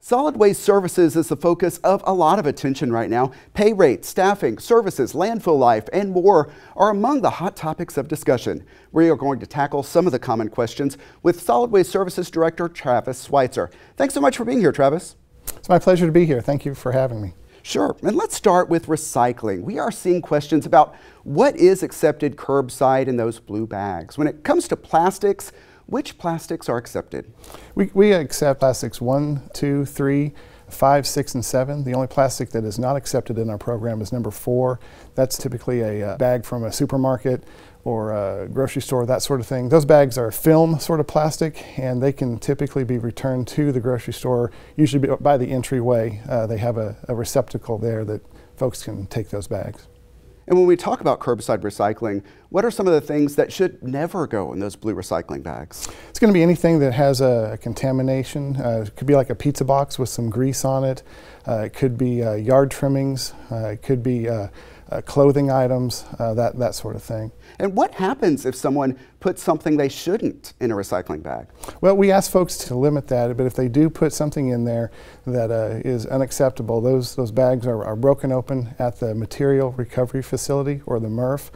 Solid waste services is the focus of a lot of attention right now. Pay rates, staffing, services, landfill life, and more are among the hot topics of discussion. We are going to tackle some of the common questions with Solid Waste Services Director Travis Switzer. Thanks so much for being here, Travis. It's my pleasure to be here. Thank you for having me. Sure, and let's start with recycling. We are seeing questions about what is accepted curbside in those blue bags. When it comes to plastics, which plastics are accepted? We accept plastics 1, 2, 3, 5, 6, and 7. The only plastic that is not accepted in our program is number 4. That's typically a bag from a supermarket or a grocery store, that sort of thing. Those bags are film sort of plastic, and they can typically be returned to the grocery store, usually by the entryway. They have a receptacle there that folks can take those bags. And when we talk about curbside recycling, what are some of the things that should never go in those blue recycling bags? It's going to be anything that has a contamination. It could be like a pizza box with some grease on it. It could be yard trimmings. It could be clothing items, that sort of thing. And what happens if someone puts something they shouldn't in a recycling bag? Well, we ask folks to limit that, but if they do put something in there that is unacceptable, those bags are broken open at the material recovery facility, or the MRF.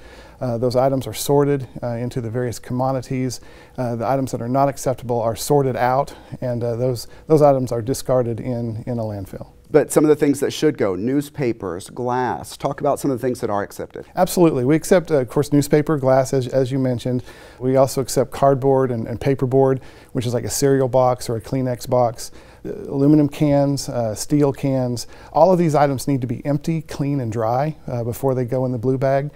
Those items are sorted into the various commodities. The items that are not acceptable are sorted out, and those items are discarded in a landfill. But some of the things that should go, newspapers, glass, talk about some of the things that are accepted. Absolutely. We accept, of course, newspaper, glass, as you mentioned. We also accept cardboard and paperboard, which is like a cereal box or a Kleenex box. Aluminum cans, steel cans. All of these items need to be empty, clean, and dry before they go in the blue bag.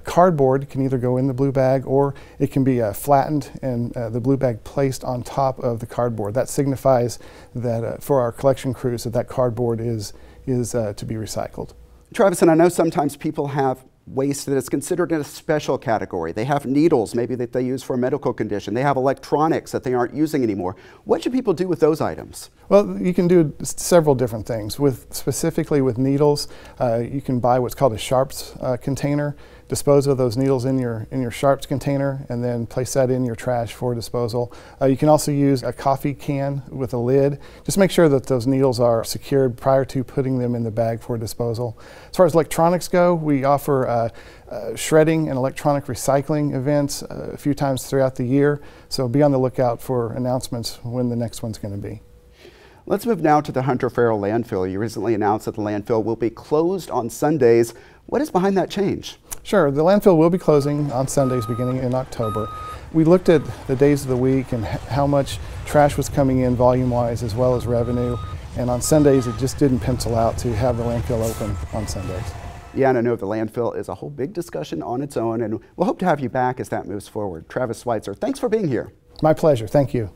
Cardboard can either go in the blue bag, or it can be flattened and the blue bag placed on top of the cardboard. That signifies that for our collection crews that cardboard is to be recycled. Travis, and I know sometimes people have waste that is considered in a special category. They have needles maybe that they use for a medical condition. They have electronics that they aren't using anymore. What should people do with those items? Well, you can do several different things. Specifically with needles, you can buy what's called a sharps container. Dispose of those needles in your sharps container, and then place that in your trash for disposal. You can also use a coffee can with a lid. Just make sure that those needles are secured prior to putting them in the bag for disposal. As far as electronics go, we offer shredding and electronic recycling events a few times throughout the year, so be on the lookout for announcements when the next one's going to be. Let's move now to the Hunter Ferrell Landfill. You recently announced that the landfill will be closed on Sundays. What is behind that change? Sure, the landfill will be closing on Sundays beginning in October. We looked at the days of the week and how much trash was coming in volume-wise as well as revenue, and on Sundays it just didn't pencil out to have the landfill open on Sundays. Yeah, and I know the landfill is a whole big discussion on its own, and we'll hope to have you back as that moves forward. Travis Switzer, thanks for being here. My pleasure, thank you.